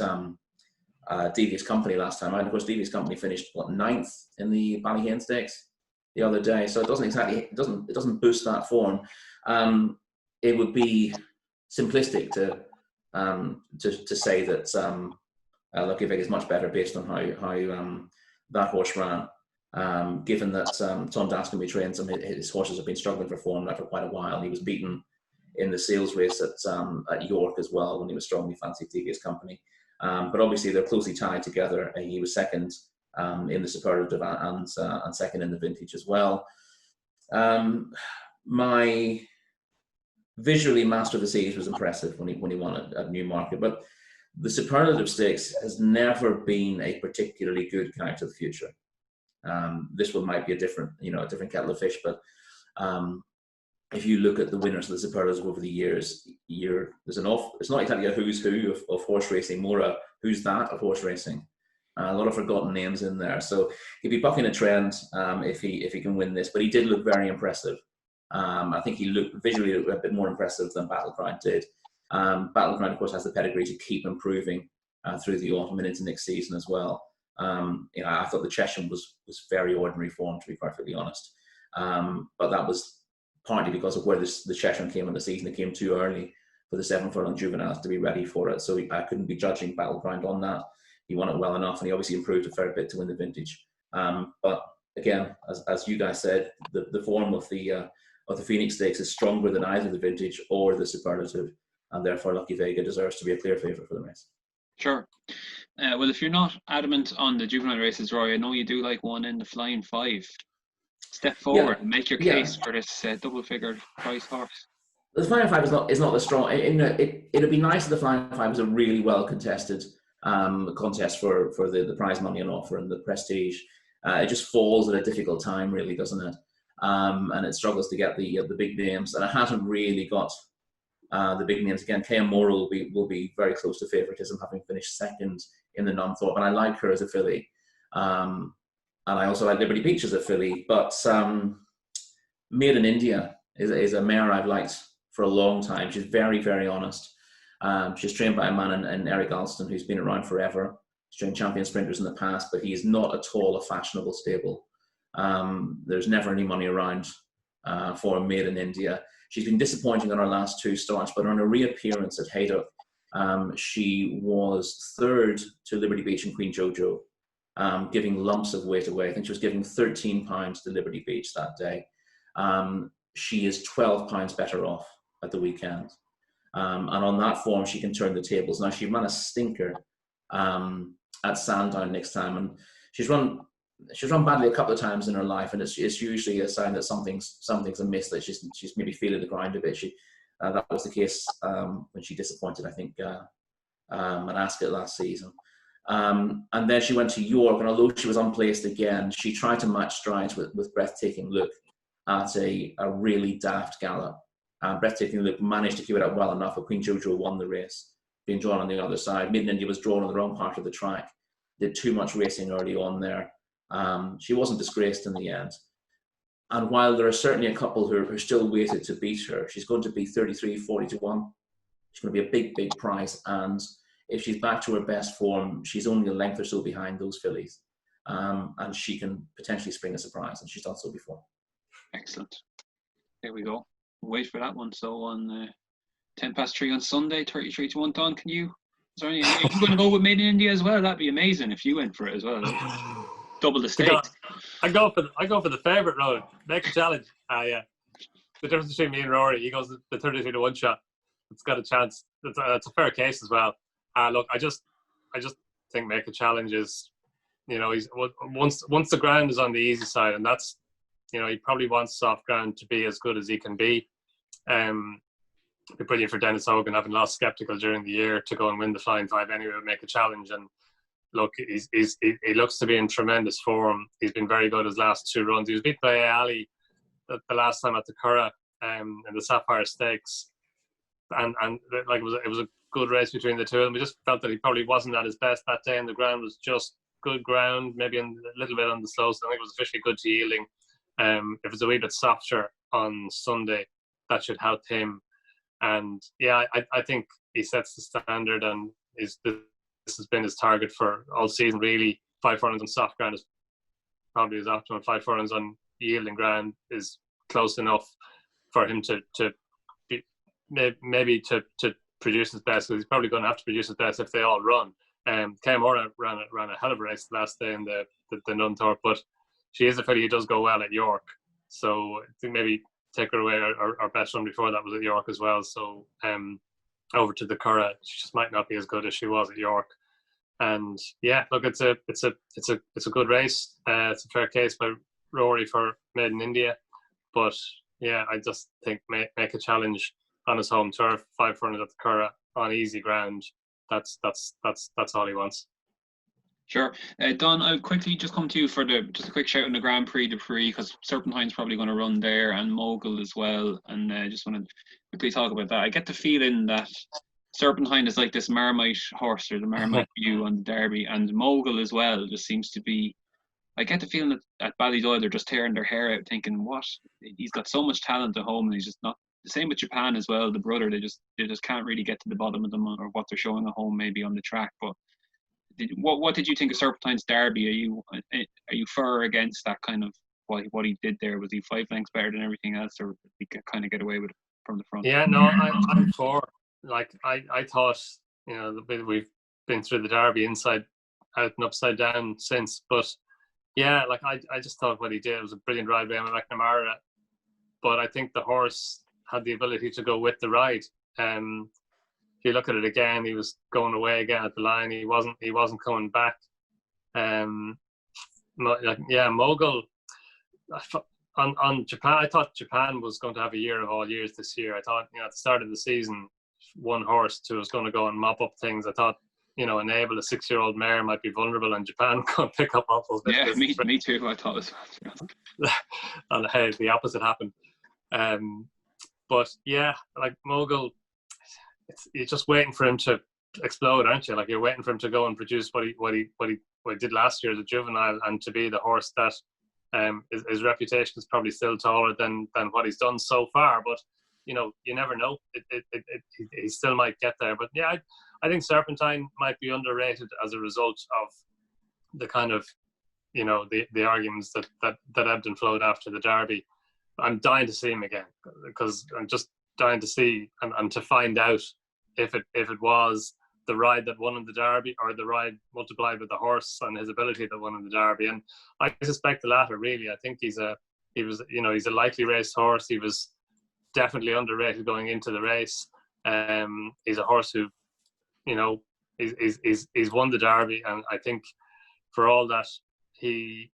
Devious Company last time, and of course Devious Company finished 9th in the Ballyhane Stakes the other day. So it doesn't boost that form. It would be simplistic to say that Lucky Vega is much better based on how that horse ran. Given that Tom Dascombe trains him, his horses have been struggling for form now for quite a while. He was beaten in the sales race at York as well when he was strongly fancied Devious Company. But obviously they're closely tied together. He was second in the Superlative and second in the Vintage as well. My visually Master of the Seas was impressive when he won at Newmarket, but the Superlative Stakes has never been a particularly good character of the future. This one might be a different kettle of fish, but if you look at the winners of the Superlatives over the years, it's not exactly a who's who of horse racing, more a who's that of horse racing. A lot of forgotten names in there. So he'd be bucking a trend if he can win this, but he did look very impressive. I think he looked visually a bit more impressive than Battleground did. Battleground, of course, has the pedigree to keep improving through the autumn and into next season as well. I thought the Chesham was very ordinary form, to be perfectly honest. But that was partly because of where the Chesham came in the season. It came too early for the 7 furlong juveniles to be ready for it. So I couldn't be judging Battleground on that. He won it well enough, and he obviously improved a fair bit to win the Vintage. But again, as you guys said, the form of the Phoenix Stakes is stronger than either the Vintage or the Superlative, and therefore Lucky Vega deserves to be a clear favourite for the race. Sure. Well, if you're not adamant on the juvenile races, Rory, I know you do like one in the Flying Five. Step forward and make your case for this double-figured price horse. The Flying Five is not the strong. It'd be nice if the Flying Five was a really well contested contest for the prize money on offer and the prestige. It just falls at a difficult time, really, doesn't it? And it struggles to get the big names, and it hasn't really got the big names. Again, Kaya Moore will be very close to favouritism, having finished second in the Nunthorpe, and I like her as a filly. And I also like Liberty Beach as a filly, but Made in India is a mare I've liked for a long time. She's very, very honest. She's trained by a man in Eric Alston who's been around forever. He's trained champion sprinters in the past, but he is not at all a fashionable stable. There's never any money around for Made in India. She's been disappointing on her last 2 starts, but on a reappearance at Haydock, she was third to Liberty Beach and Queen Jojo, giving lumps of weight away. I think she was giving 13 pounds to Liberty Beach that day. She is 12 pounds better off at the weekend. And on that form, she can turn the tables. Now, she ran a stinker at Sandown next time, and she's run she's run badly a couple of times in her life, and it's usually a sign that something's amiss, that she's maybe feeling the grind a bit. That was the case when she disappointed, I think, at Ascot last season. And then she went to York, and although she was unplaced again, she tried to match strides with Breathtaking Look at a really daft gallop. Breathtaking Look managed to keep it up well enough, but Queen Jojo won the race, being drawn on the other side. Maiden India was drawn on the wrong part of the track, did too much racing early on there. She wasn't disgraced in the end. And while there are certainly a couple who are still weighted to beat her, she's going to be 33-40 to 1. She's going to be a big, big prize. And if she's back to her best form, she's only a length or so behind those fillies. And she can potentially spring a surprise, and she's done so before. Excellent. There we go. We'll wait for that one. So on 3:10 on Sunday, 33 to 1. Donn, are you going to go with Made in India as well? That'd be amazing if you went for it as well. Double the stakes. I go for the favourite road. Make a challenge. Yeah. The difference between me and Rory, he goes the 33 to 1 shot. It's got a chance. It's a fair case as well. Look, I just think Make a Challenge is, he's once the ground is on the easy side, and that's, he probably wants soft ground to be as good as he can be. It'd be brilliant for Dennis Hogan, having lost Skeptical during the year, to go and win the Flying Five anyway, Make a Challenge. And look, he looks to be in tremendous form. He's been very good his last 2 runs. He was beat by Ali the last time at the Curragh in the Sapphire Stakes, and like it was a good race between the two of them. We just felt that he probably wasn't at his best that day, and the ground was just good ground, maybe a little bit on the slow. So I think it was officially good to yielding. If it's a wee bit softer on Sunday, that should help him. And yeah, I think he sets the standard, and this has been his target for all season, really. 5 furlongs on soft ground is probably his optimum. 5 furlongs on yielding ground is close enough for him to produce his best, because he's probably going to have to produce his best if they all run. Kay Moore ran a hell of a race the last day in the Nunthorpe, but she is a filly who does go well at York, so I think maybe take her away. Our best run before that was at York as well, so over to the Curragh, she just might not be as good as she was at York. And yeah, look, it's a good race. It's a fair case by Rory for Made in India, but yeah, I just think Make a Challenge on his home turf, 5 furlongs at the Curragh on easy ground. That's all he wants. Sure. Donn, I'll quickly just come to you for just a quick shout on the Grand Prix de Prix, because Serpentine's probably going to run there, and Mogul as well. And I just want to quickly talk about that. I get the feeling that Serpentine is like this Marmite horse, or the Marmite view on the Derby, and Mogul as well just seems to be. I get the feeling that at Ballydoyle they're just tearing their hair out, thinking, what? He's got so much talent at home, and he's just not. The same with Japan as well. The brother, they just can't really get to the bottom of them, or what they're showing at home, maybe on the track. But what did you think of Serpentine's Derby? Are you for or against that kind of what he did there? Was he 5 lengths better than everything else, or did he kind of get away with it from the front? Yeah, no, I'm for. Like I thought, we've been through the Derby inside out and upside down since, but yeah, like I just thought what he did was a brilliant ride by Emma McNamara, but I think the horse had the ability to go with the ride. If you look at it again, he was going away again at the line. He wasn't coming back. Mogul on Japan. I thought Japan was going to have a year of all years this year. I thought, at the start of the season, one horse who was going to go and mop up things. I thought, Enable, a 6-year-old mare, might be vulnerable, and Japan can't pick up off those. Yeah, me too. I thought as well. And hey, the opposite happened. But yeah, like Mogul, you're just waiting for him to explode, aren't you? Like, you're waiting for him to go and produce what he did last year as a juvenile, and to be the horse that his reputation is probably still taller than what he's done so far. But you never know. He still might get there. But yeah, I think Serpentine might be underrated as a result of the kind of the arguments that ebbed and flowed after the Derby. I'm dying to see him again, because I'm just dying to see and to find out if it was the ride that won in the Derby, or the ride multiplied with the horse and his ability that won in the Derby. And I suspect the latter, really. I think he's a likely race horse. He was definitely underrated going into the race. He's a horse who, he's won the Derby, and I think for all that he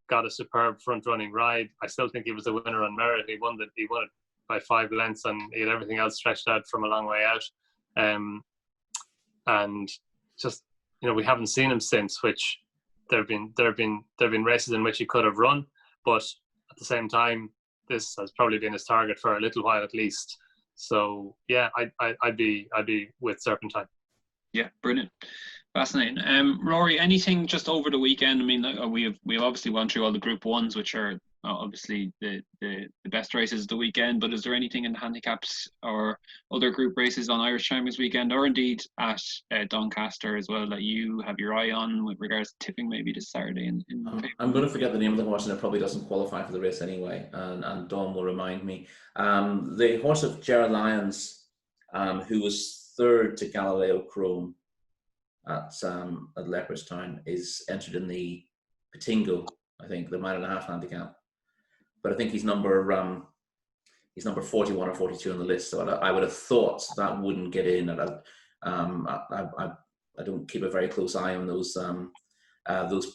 got a superb front running ride. I still think he was a winner on merit. He won it by 5 lengths, and he had everything else stretched out from a long way out. And just, we haven't seen him since, which there have been races in which he could have run, but at the same time, this has probably been his target for a little while at least. So yeah, I'd be with Serpentine. Yeah, brilliant, fascinating. Rory, anything just over the weekend? I mean, we've obviously gone through all the Group 1s, which are obviously the best races of the weekend. But is there anything in the handicaps or other group races on Irish Champions Weekend, or indeed at Doncaster as well, that you have your eye on with regards to tipping maybe this Saturday? I'm going to forget the name of the horse, and it probably doesn't qualify for the race anyway. And Donn will remind me. The horse of Gerard Lyons, who was third to Galileo Chrome at Leopardstown, is entered in the Patingo, I think, the 1.5 handicap. But I think he's number 41 or 42 on the list. So I would have thought that wouldn't get in. I don't keep a very close eye on those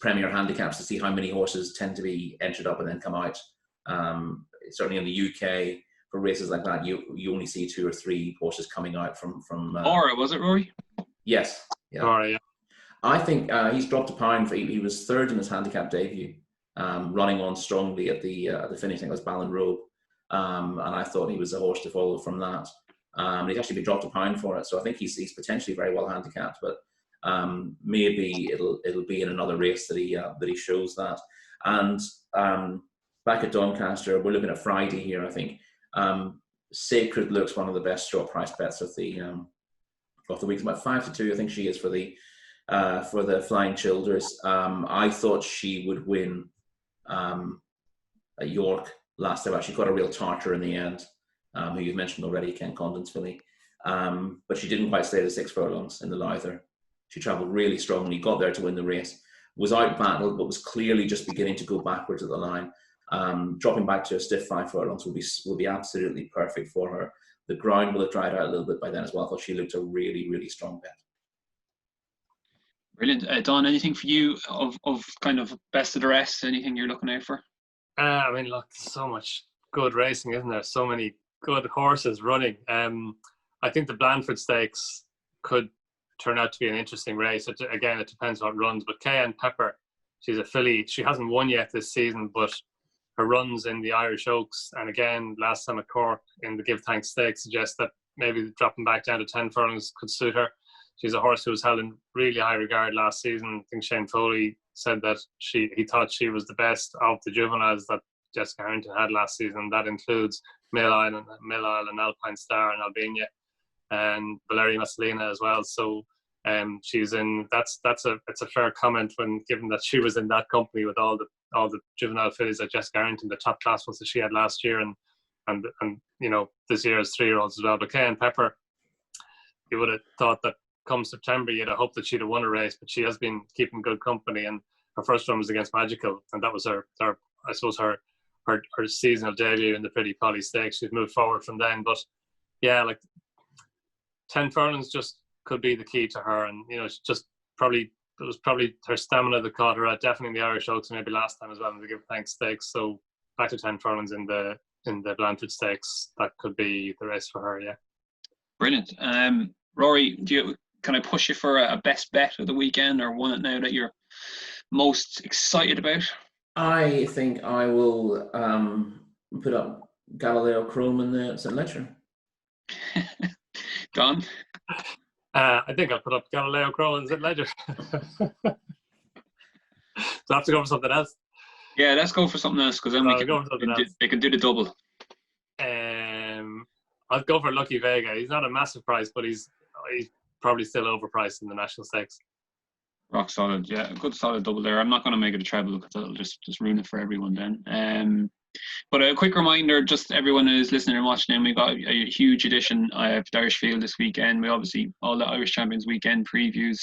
premier handicaps to see how many horses tend to be entered up and then come out. Certainly in the UK, for races like that, you only see 2 or 3 horses coming out from. Or was it Rory? Yes. Yeah. Rory, yeah. I think he's dropped a pound. He was third in his handicap debut, running on strongly at the finish. I think it was Ballinrobe, and I thought he was a horse to follow from that. He's actually been dropped a pound for it, so I think he's potentially very well handicapped. But maybe it'll be in another race that he shows that. And back at Doncaster, we're looking at Friday here. I think Sacred looks one of the best short price bets of the week. About 5-2, I think she is for the Flying Childers. I thought she would win at York last time. She got a real tartar in the end, who you've mentioned already, Ken Condon's filly. But she didn't quite stay the 6 furlongs in the Lowther. She travelled really strongly, got there to win the race, was out-battled, but was clearly just beginning to go backwards at the line. Dropping back to a stiff 5 furlongs will be absolutely perfect for her. The ground will have dried out a little bit by then as well. I thought she looked a really, really strong bet. Brilliant. Donn, anything for you of kind of best of the rest? Anything you're looking out for? I mean, look, so much good racing, isn't there? So many good horses running. I think the Blandford Stakes could turn out to be an interesting race. It depends what runs. But Cayenne Pepper, she's a filly. She hasn't won yet this season, but her runs in the Irish Oaks, and again, last time at Cork in the Give Thanks Stakes, suggest that maybe dropping back down to 10 furlongs could suit her. She's a horse who was held in really high regard last season. I think Shane Foley said that he thought she was the best of the juveniles that Jessica Harrington had last season. That includes Mill Isle and Alpine Star and Albania, and Valeria Massalina as well. So she's in. It's a fair comment when given that she was in that company with all the juvenile fillies at Jessica Harrington, the top class ones that she had last year, and this year's 3-year-olds as well. But Cayenne Pepper, you would have thought that come September you'd have hoped that she'd have won a race, but she has been keeping good company, and her first run was against Magical, and that was her seasonal debut in the Pretty Polly Stakes. She's moved forward from then, but yeah, like 10 furlongs just could be the key to her, and it was probably her stamina that caught her out, definitely in the Irish Oaks, maybe last time as well in the Give Thanks Stakes. So back to 10 furlongs in the Blandford Stakes, that could be the race for her. Yeah, brilliant. Rory, can I push you for a best bet of the weekend, or one now that you're most excited about? I think I will put up Galileo Chrome in the St. Ledger. Donn? I think I'll put up Galileo Chrome in St. Ledger. So I have to go for something else. Yeah, let's go for something else, because then they can do the double. I'll go for Lucky Vega. He's not a massive price, but he's probably still overpriced in the National Stakes. Rock solid, yeah, a good solid double there. I'm not going to make it a treble because it'll just ruin it for everyone then. But a quick reminder, just everyone who's listening and watching, we got a huge edition of the Irish Field this weekend. We obviously all the Irish Champions Weekend previews,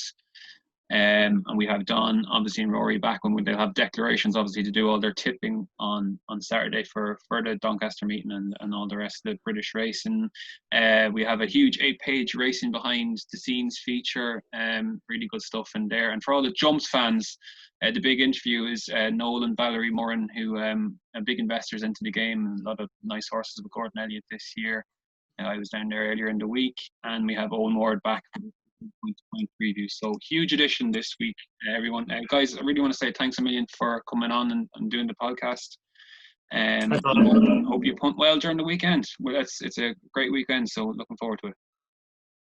and we have Donn, obviously, and Rory back when they'll have declarations, obviously, to do all their tipping on Saturday for the Doncaster meeting and all the rest of the British racing. We have a huge 8-page racing behind the scenes feature, really good stuff in there. And for all the jumps fans, The big interview is Noel and Valerie Moran, who are big investors into the game, and a lot of nice horses with Gordon Elliott this year. I was down there earlier in the week, and we have Owen Ward back for the point preview. So huge edition this week, everyone. Guys, I really want to say thanks a million for coming on and doing the podcast. Hope you punt well during the weekend. Well, it's a great weekend, so looking forward to it.